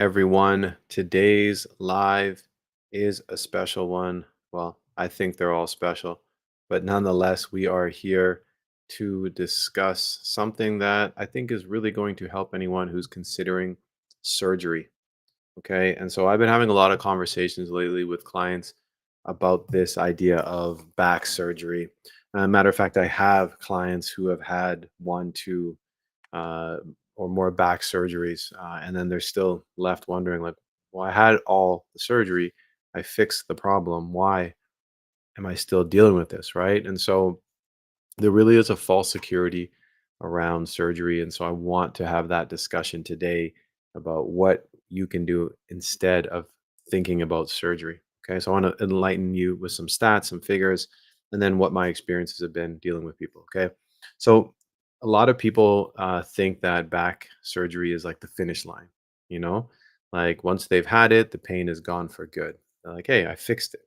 Everyone. Today's live is a special one. Well, I think they're all special, but nonetheless, we are here to discuss something that I think is really going to help anyone who's considering surgery. Okay. And so I've been having a lot of conversations lately with clients about this idea of back surgery. Matter of fact, I have clients who have had one, two, uh, or more back surgeries, and then they're still left wondering, like, well, I had all the surgery, I fixed the problem. Why am I still dealing with this? Right. And so there really is a false security around surgery. And so I want to have that discussion today about what you can do instead of thinking about surgery. Okay. So I want to enlighten you with some stats, some figures, and then what my experiences have been dealing with people. Okay. So a lot of people think that back surgery is like the finish line, you know, like once they've had it, the pain is gone for good. They're like, hey, I fixed it.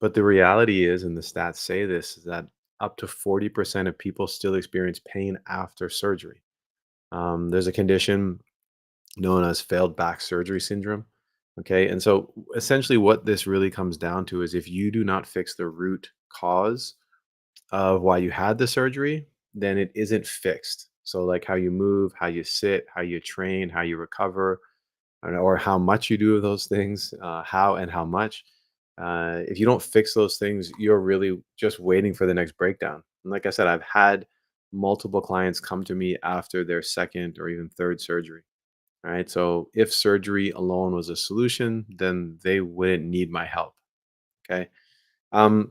But the reality is, and the stats say this, is that up to 40% of people still experience pain after surgery. There's a condition known as failed back surgery syndrome. Okay. And so essentially, what this really comes down to is if you do not fix the root cause of why you had the surgery, then it isn't fixed. So, like how you move, how you sit, how you train, how you recover, or how much you do of those things, how and how much. If you don't fix those things, you're really just waiting for the next breakdown. And like I said, I've had multiple clients come to me after their second or even third surgery. Right. So if surgery alone was a solution, then they wouldn't need my help. Okay. Um,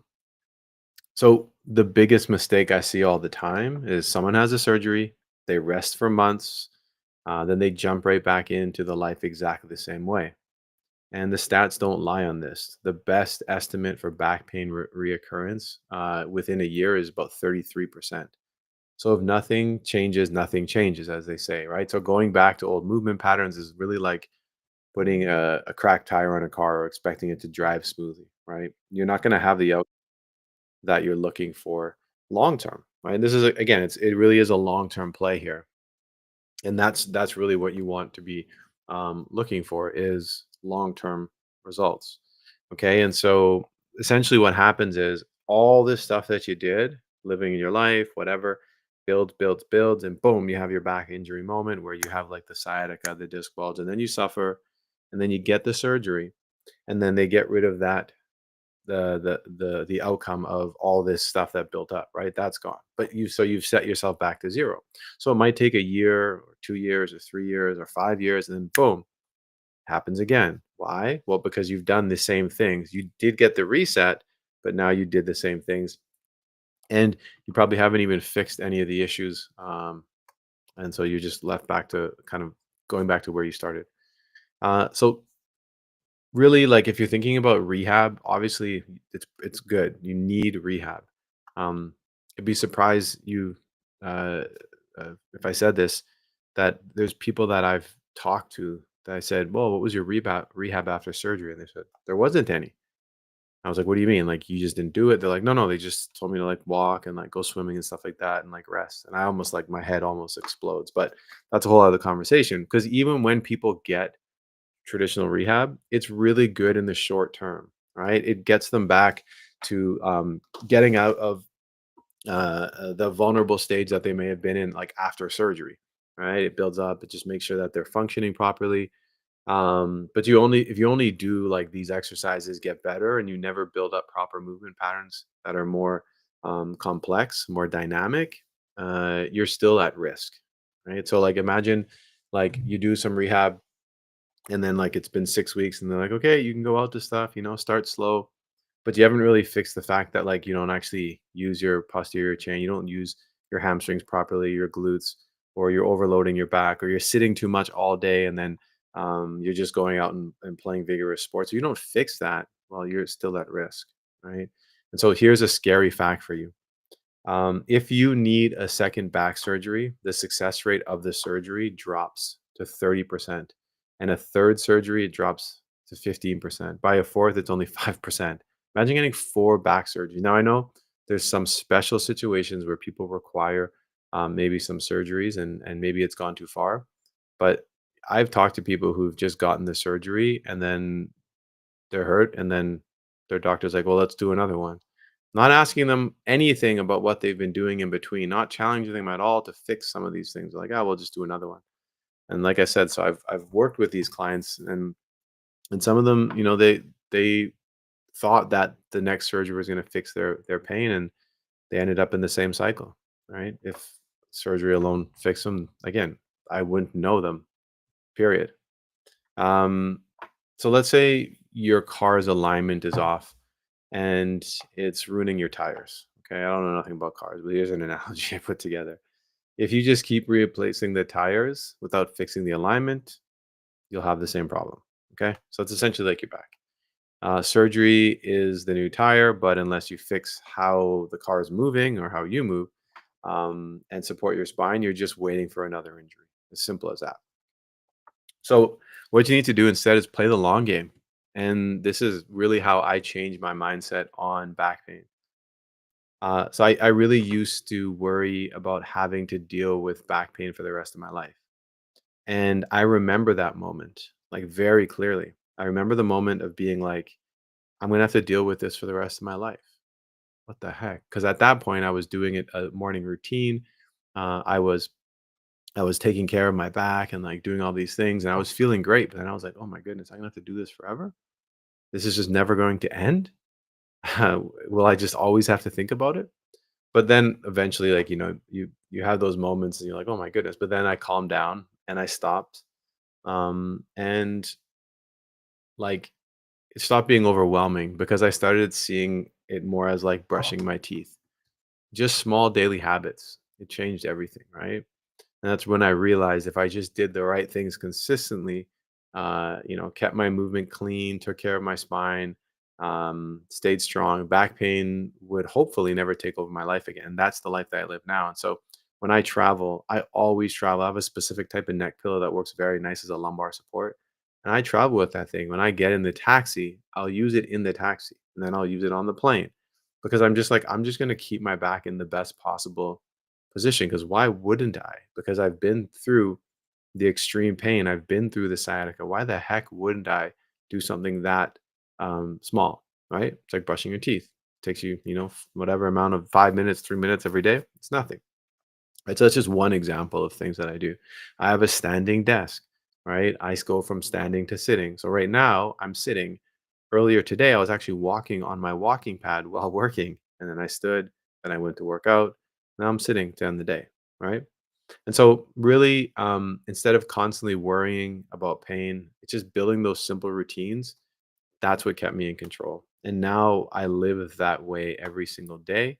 so the biggest mistake I see all the time is someone has a surgery, they rest for months, then they jump right back into the life exactly the same way. And the stats don't lie on this. The best estimate for back pain reoccurrence within a year is about 33%. So if nothing changes, nothing changes, as they say, right? So going back to old movement patterns is really like putting a cracked tire on a car or expecting it to drive smoothly, right? You're not going to have the outcome that you're looking for long term, right? This is again, it really is a long term play here, and that's really what you want to be looking for is long-term results. Okay. And so essentially what happens is all this stuff that you did, living in your life, whatever, builds, and boom, you have your back injury moment where you have like the sciatica, the disc bulge, and then you suffer, and then you get the surgery, and then they get rid of that, the outcome of all this stuff that built up, right? That's gone. But you've set yourself back to zero. So it might take a year or 2 years or 3 years or 5 years, and then boom, happens again. Why? Well, because you've done the same things. You did get the reset, but now you did the same things, and you probably haven't even fixed any of the issues. And so you're just left back to kind of going back to where you started. So really, like, if you're thinking about rehab, obviously it's good. You need rehab. I'd be surprised uh, if I said this, that there's people that I've talked to that I said, "Well, what was your rehab after surgery?" And they said there wasn't any. I was like, "What do you mean? Like you just didn't do it?" They're like, "No, no, they just told me to like walk and like go swimming and stuff like that and like rest." And I almost like my head almost explodes. But that's a whole other conversation because even when people get traditional rehab, it's really good in the short term, right? It gets them back to getting out of the vulnerable stage that they may have been in, like after surgery, right? It builds up. It just makes sure that they're functioning properly. But if you only do like these exercises get better, and you never build up proper movement patterns that are more complex, more dynamic, you're still at risk, right? So like imagine like you do some rehab and then like it's been 6 weeks and they're like, okay, you can go out to stuff, start slow. But you haven't really fixed the fact that like you don't actually use your posterior chain, you don't use your hamstrings properly, your glutes, or you're overloading your back, or you're sitting too much all day, and then you're just going out and playing vigorous sports. So you don't fix that, well, you're still at risk, right? And so here's a scary fact for you. If you need a second back surgery, the success rate of the surgery drops to 30%. And a third surgery, it drops to 15%. By a fourth, it's only 5%. Imagine getting four back surgeries. Now, I know there's some special situations where people require maybe some surgeries and maybe it's gone too far. But I've talked to people who've just gotten the surgery and then they're hurt, and then their doctor's like, "Well, let's do another one." Not asking them anything about what they've been doing in between, not challenging them at all to fix some of these things. Like, "Oh, we'll just do another one." And like I said, so I've worked with these clients, and some of them, they thought that the next surgery was going to fix their pain, and they ended up in the same cycle, right? If surgery alone fixed them, again, I wouldn't know them. Period. Um, so let's say your car's alignment is off and it's ruining your tires. Okay, I don't know nothing about cars, but here's an analogy I put together. If you just keep replacing the tires without fixing the alignment, you'll have the same problem. Okay, so it's essentially like your back. Surgery is the new tire, but unless you fix how the car is moving or how you move and support your spine, you're just waiting for another injury. As simple as that. So, what you need to do instead is play the long game. And this is really how I changed my mindset on back pain. So I really used to worry about having to deal with back pain for the rest of my life. And I remember that moment like very clearly. I remember the moment of being like, I'm going to have to deal with this for the rest of my life. What the heck? Because at that point, I was doing it a morning routine. I was taking care of my back and like doing all these things, and I was feeling great. But then I was like, oh my goodness, I'm gonna have to do this forever. This is just never going to end. Will I just always have to think about it? But then eventually, like you have those moments, and you're like, oh my goodness. But then I calmed down and I stopped, and like it stopped being overwhelming because I started seeing it more as like brushing my teeth, just small daily habits. It changed everything, right? And that's when I realized if I just did the right things consistently, kept my movement clean, took care of my spine, stayed strong, back pain would hopefully never take over my life again. And that's the life that I live now. And so when I travel, I always travel. I have a specific type of neck pillow that works very nice as a lumbar support. And I travel with that thing. When I get in the taxi, I'll use it in the taxi and then I'll use it on the plane because I'm just like, I'm just going to keep my back in the best possible position because why wouldn't I? Because I've been through the extreme pain. I've been through the sciatica. Why the heck wouldn't I do something that small, right? It's like brushing your teeth. Takes you, whatever amount of 5 minutes, 3 minutes every day. It's nothing. Right. So that's just one example of things that I do. I have a standing desk, right? I go from standing to sitting. So right now I'm sitting. Earlier today, I was actually walking on my walking pad while working. And then I stood, then I went to work out. Now I'm sitting to end the day, right? And so, really, instead of constantly worrying about pain, it's just building those simple routines. That's what kept me in control. And now I live that way every single day.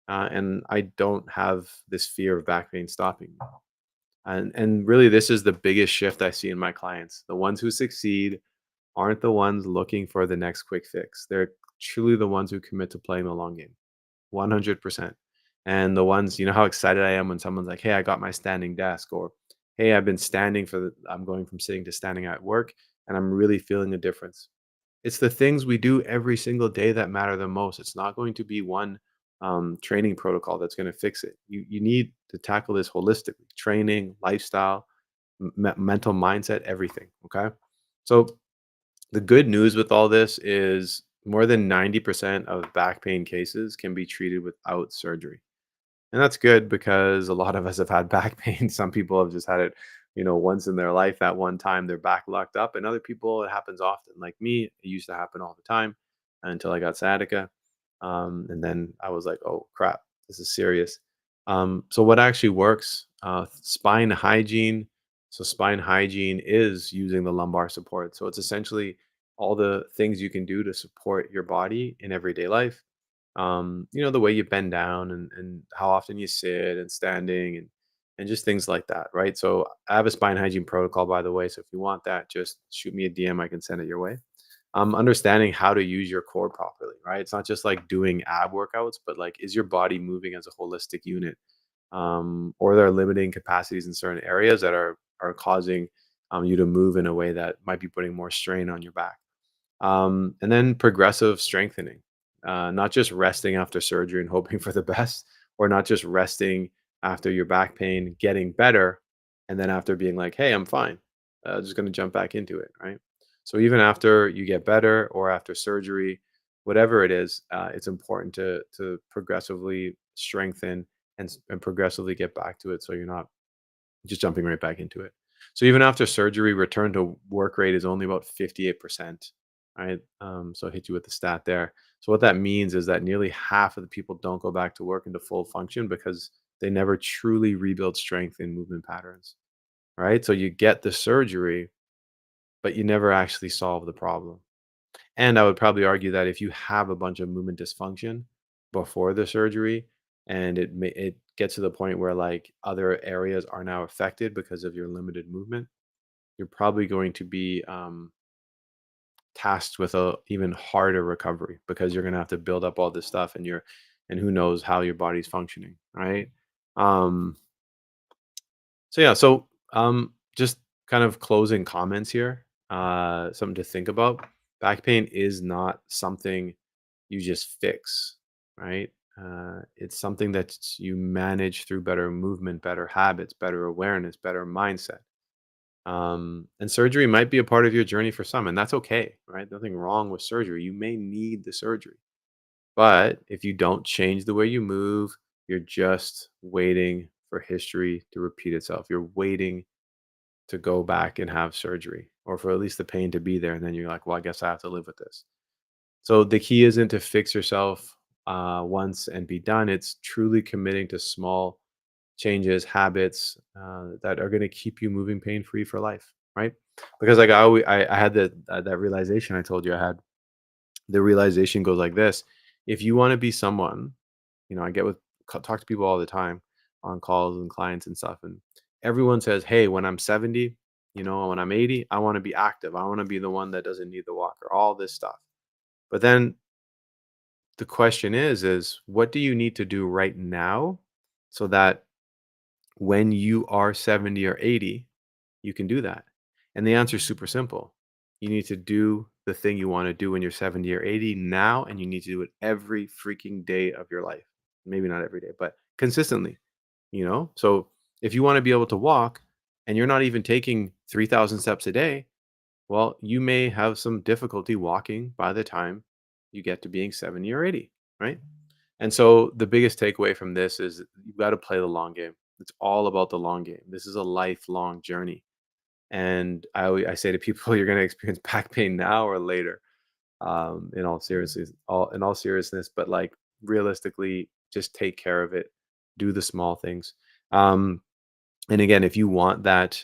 And I don't have this fear of back pain stopping me. And really, this is the biggest shift I see in my clients. The ones who succeed aren't the ones looking for the next quick fix. They're truly the ones who commit to playing the long game. 100%. And the ones, how excited I am when someone's like, "Hey, I got my standing desk," or "Hey, I've been I'm going from sitting to standing at work, and I'm really feeling a difference." It's the things we do every single day that matter the most. It's not going to be one training protocol that's going to fix it. You need to tackle this holistically: training, lifestyle, mental mindset, everything. Okay, so the good news with all this is more than 90% of back pain cases can be treated without surgery. And that's good because a lot of us have had back pain. Some people have just had it, once in their life at one time, their back locked up. And other people, it happens often. Like me, it used to happen all the time until I got sciatica. And then I was like, oh crap, this is serious. So what actually works? Spine hygiene. So spine hygiene is using the lumbar support. So it's essentially all the things you can do to support your body in everyday life. The way you bend down and how often you sit and standing and just things like that, right? So I have a spine hygiene protocol, by the way. So if you want that, just shoot me a DM. I can send it your way. Understanding how to use your core properly, right? It's not just like doing ab workouts, but like, is your body moving as a holistic unit? Or there are limiting capacities in certain areas that are causing you to move in a way that might be putting more strain on your back. And then progressive strengthening, not just resting after surgery and hoping for the best, or not just resting after your back pain getting better, and then after being like, "Hey, I'm fine." just going to jump back into it, right? So even after you get better or after surgery, whatever it is, it's important to progressively strengthen and progressively get back to it, so you're not just jumping right back into it. So even after surgery, return to work rate is only about 58%, right? So I hit you with the stat there. So what that means is that nearly half of the people don't go back to work into full function because they never truly rebuild strength in movement patterns, right? So you get the surgery, but you never actually solve the problem. And I would probably argue that if you have a bunch of movement dysfunction before the surgery, and it gets to the point where like other areas are now affected because of your limited movement, you're probably going to be tasked with a even harder recovery because you're going to have to build up all this stuff, and who knows how your body's functioning, right? Um, so yeah, just kind of closing comments here. Something to think about. Back pain is not something you just fix, right? It's something that you manage through better movement, better habits, better awareness, better mindset. And surgery might be a part of your journey for some, and that's okay, right? Nothing wrong with surgery. You may need the surgery, but if you don't change the way you move, you're just waiting for history to repeat itself. You're waiting to go back and have surgery, or for at least the pain to be there. And then you're like, well, I guess I have to live with this. So the key isn't to fix yourself once and be done. It's truly committing to small changes, habits that are going to keep you moving pain free for life, right? Because like I had that realization I told you I had. The realization goes like this: if you want to be someone, I get with talk to people all the time on calls and clients and stuff, and everyone says, "Hey, when I'm 70, when I'm 80, I want to be active. I want to be the one that doesn't need the walker." All this stuff, but then the question is what do you need to do right now so that when you are 70 or 80, you can do that? And the answer is super simple. You need to do the thing you want to do when you're 70 or 80 now, and you need to do it every freaking day of your life. Maybe not every day, but consistently, So if you want to be able to walk and you're not even taking 3,000 steps a day, well, you may have some difficulty walking by the time you get to being 70 or 80, right? And so the biggest takeaway from this is you've got to play the long game. It's all about the long game. This is a lifelong journey. And I say to people, you're going to experience back pain now or later. In all seriousness, but like realistically, just take care of it. Do the small things. Um, and again, if you want that,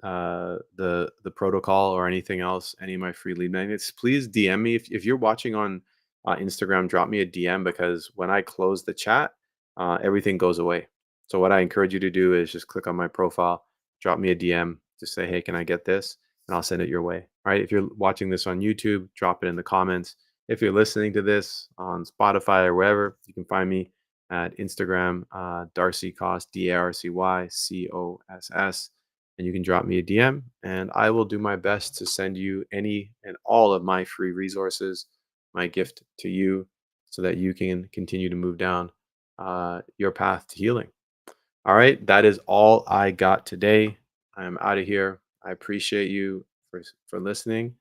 the protocol or anything else, any of my free lead magnets, please DM me. If you're watching on Instagram, drop me a DM, because when I close the chat, everything goes away. So what I encourage you to do is just click on my profile, drop me a DM, just say, "Hey, can I get this?" And I'll send it your way. All right. If you're watching this on YouTube, drop it in the comments. If you're listening to this on Spotify or wherever, you can find me at Instagram, Darcy Coss, DARCY COSS. And you can drop me a DM, and I will do my best to send you any and all of my free resources, my gift to you, so that you can continue to move down your path to healing. All right. That is all I got today. I'm out of here. I appreciate you for listening.